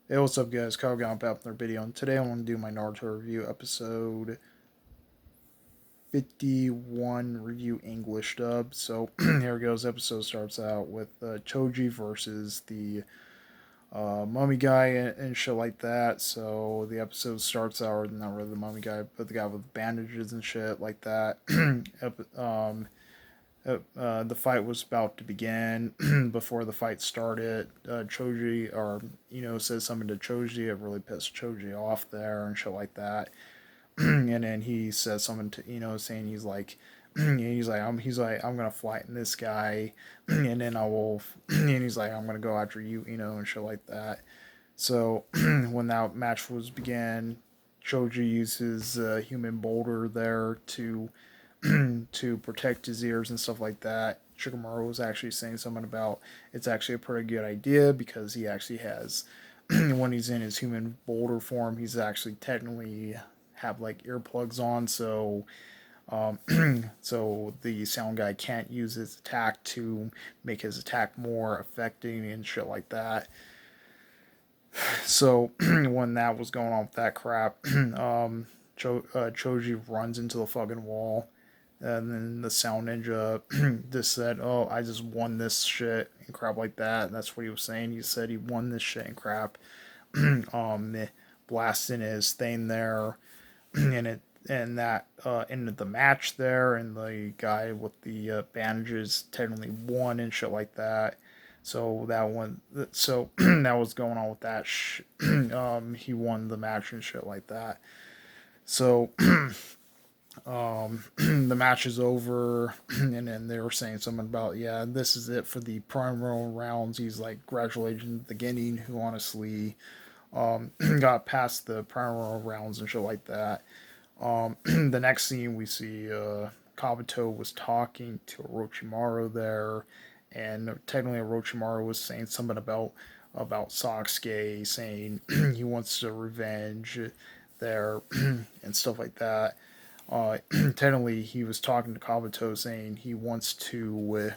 Hey, what's up, guys? Kyle Gaunt back with another video, and today I want to do my Naruto review, episode 51 review English dub. So here it goes. Episode starts out with Choji versus the mummy guy and shit like that. So the episode starts out, not really the mummy guy, but the guy with bandages and shit like that. The fight was about to begin. Before the fight started, Choji, or says something to Choji. It really pissed Choji off there and shit like that. And then he says something to saying I'm gonna flatten this guy, and then I will. And he's like, I'm gonna go after you, and shit like that. So when that match was began, Choji uses human boulder there to protect his ears and stuff like that. Shikamaru was actually saying something about it's actually a pretty good idea because he actually has when he's in his human boulder form, he's actually technically have like earplugs on, so um, so the sound guy can't use his attack to make his attack more affecting and shit like that. So when that was going on with that crap, Choji runs into the fucking wall, and then the sound ninja just said, "Oh, I just won this shit," and crap like that. And that's what he was saying. He said he won this shit and crap. um, Blasting his thing there, and that ended the match there, and the guy with the bandages technically won and shit like that. So that was going on with that. He won the match and shit like that. So the match is over, and then they were saying something about, yeah, this is it for the primary rounds. He's like, congratulations, the beginning, who honestly got past the primary rounds and shit like that. The next scene we see Kabuto was talking to Orochimaru there, and technically Orochimaru was saying something about Sasuke, saying he wants to revenge there and stuff like that. Technically, he was talking to Kabuto, saying he wants to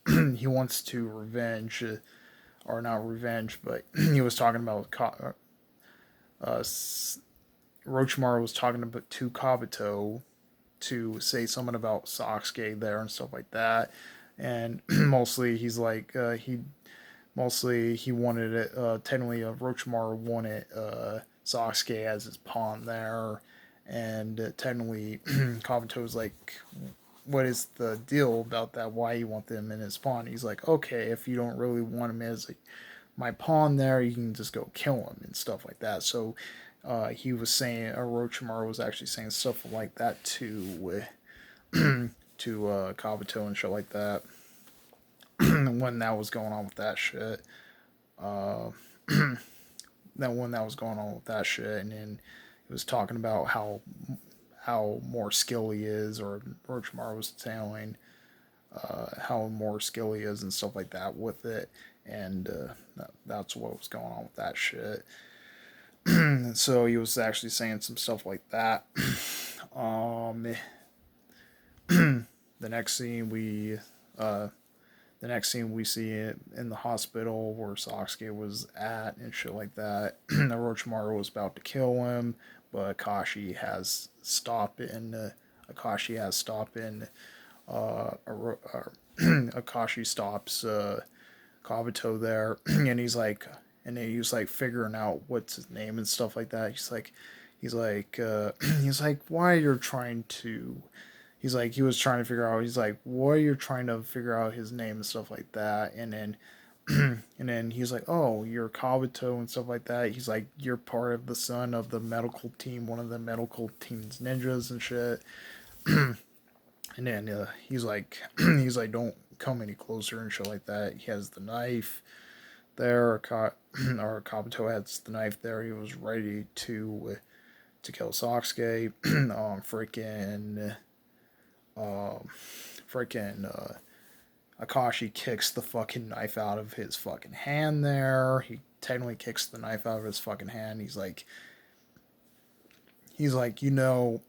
revenge, or not revenge, but he was talking about Orochimaru was talking to Kabuto to say something about Sasuke there and stuff like that. And mostly he's like he wanted it. Technically, Orochimaru wanted Sasuke as his pawn there, and technically Kabuto was like, "What is the deal about that? Why you want them in his pawn?" He's like, "Okay, if you don't really want him as my pawn there, you can just go kill him and stuff like that." So he was saying, Orochimaru was actually saying stuff like that to Kabuto and shit like that when that was going on with that shit. Uh, that when that was going on with that shit, and then he was talking about how more skill he is, or Orochimaru was telling how more skill he is and stuff like that with it, and that's what was going on with that shit. So he was actually saying some stuff like that. um, the next scene we uh, the next scene we see it in the hospital where Sasuke was at and shit like that. Orochimaru was about to kill him, but Akashi has stopped in. Akashi stops Kabuto there, and and then he's like figuring out what's his name and stuff like that. He's like, he's like, why you're trying to he's like he was trying to figure out he's like why you're trying to figure out his name and stuff like that, and then and then he's like, oh, you're Kabuto and stuff like that. He's like, you're part of the son of the medical team, one of the medical team's ninjas and shit. And then he's like, don't come any closer and shit like that. He has the knife there, or Kabuto has the knife there. He was ready to kill Sasuke. Freaking freaking Akashi kicks the fucking knife out of his fucking hand there. He technically kicks the knife out of his fucking hand. He's like, he's like, you're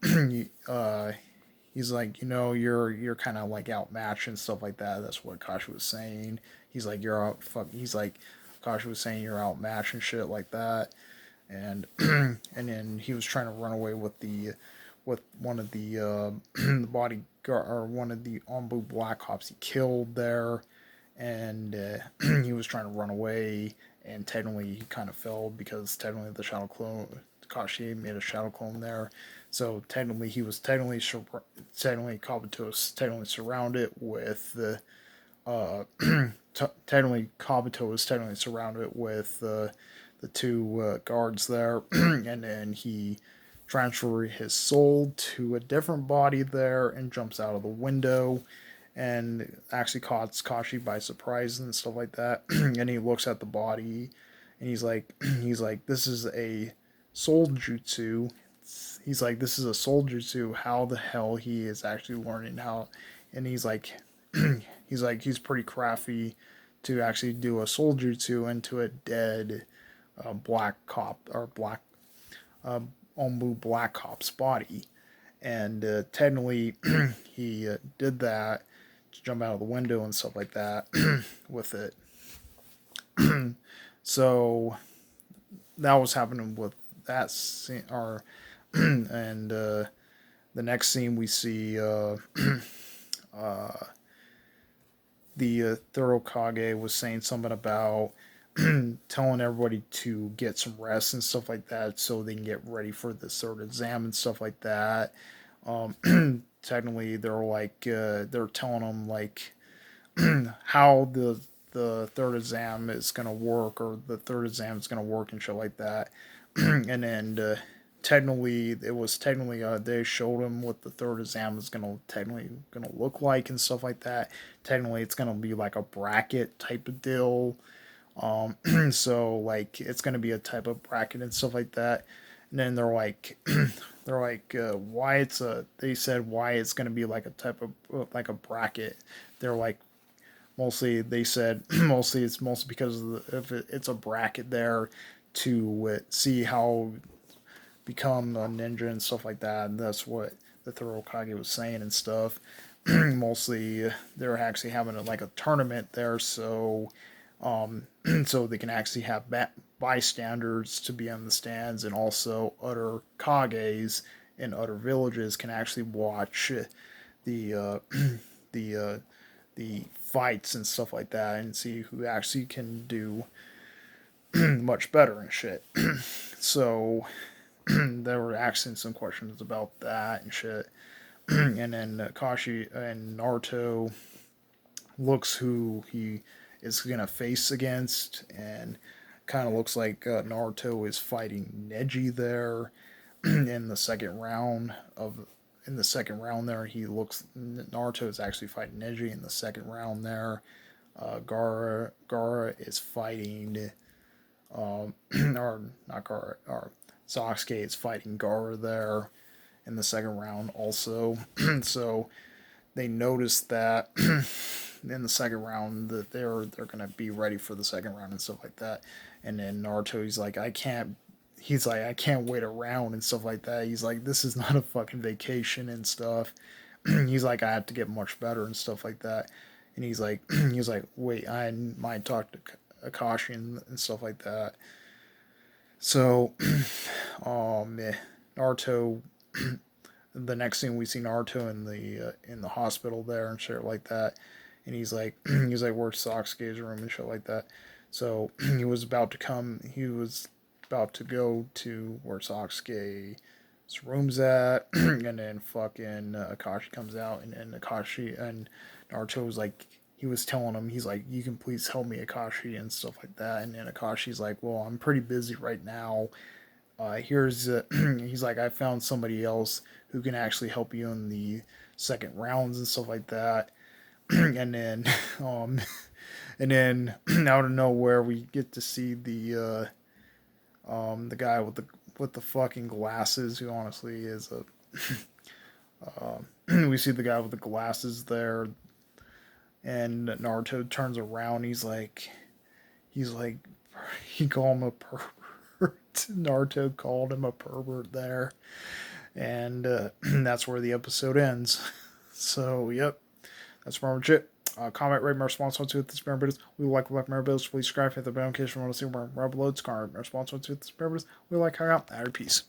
kind of like outmatched and stuff like that. That's what Akashi was saying. He's like, you're out. Fuck. He's like, Kakashi was saying you're outmatched and shit like that, and and then he was trying to run away with one of the the bodyguard or one of the Ombu Black Ops he killed there, and he was trying to run away, and technically he kind of failed because technically the shadow clone Kakashi made a shadow clone there, so technically he was technically Kabuto was technically surrounded with the technically Kabuto was technically surrounded with the two guards there, and then he transferred his soul to a different body there and jumps out of the window and actually caught Kashi by surprise and stuff like that. And he looks at the body and he's like, this is a soul jutsu. He's like, this is a soul jutsu. How the hell he is actually learning how? And he's like, he's pretty crafty to actually do a soul jutsu into a dead black cop or black Ombu Black Cop's body. And technically, he did that to jump out of the window and stuff like that with it. So that was happening with that scene. And the next scene we see the Thorough Kage was saying something about telling everybody to get some rest and stuff like that so they can get ready for the third exam and stuff like that. Technically, they're telling them like how the third exam is gonna work or the third exam is gonna work and shit like that. And then technically they showed him what the third exam is gonna look like and stuff like that. Technically, it's gonna be like a bracket type of deal. So like it's gonna be a type of bracket and stuff like that. And then they're like, why it's a. They said why it's gonna be like a type of like a bracket. They're like, mostly they said mostly it's mostly because of if it's a bracket there to see how become a ninja and stuff like that. And that's what the Thorough Kage was saying and stuff. Mostly they're actually having like a tournament there, so so they can actually have bystanders to be on the stands, and also other kages in other villages can actually watch the the fights and stuff like that and see who actually can do much better and shit. So they were asking some questions about that and shit. And then Kashi and Naruto looks who he is gonna face against, and kind of looks like Naruto is fighting Neji there in the second round of. In the second round there, Naruto is actually fighting Neji in the second round there. Gara is fighting, or not Gara, or Sasuke is fighting Gara there in the second round also. So they noticed that in the second round that they're gonna be ready for the second round and stuff like that. And then Naruto, I can't wait around and stuff like that. He's like, this is not a fucking vacation and stuff. He's like, I have to get much better and stuff like that. And he's like, wait, I might talk to Akashi and stuff like that. So, Naruto. The next thing we see Naruto in the hospital there and shit like that, and he's like, where's Sasuke's room and shit like that. So he was about to go to where Sasuke's room's at, and then fucking Akashi comes out, and then Akashi and Naruto was like, he was telling him, he's like, you can please help me, Akashi, and stuff like that. And then Akashi's like, well, I'm pretty busy right now. He's like, I found somebody else who can actually help you in the second rounds and stuff like that. And then, and then out of nowhere, we get to see the guy with the fucking glasses, who honestly is a. We see the guy with the glasses there, and Naruto turns around. He's like, he called him a pervert. Naruto called him a pervert there, and that's where the episode ends. So, yep, that's pretty much it. Comment, rate, my response to this videos. We like my videos. Please subscribe, hit the bell notification. Want to see more uploads. Comment, response to this videos. We like hang out. Peace.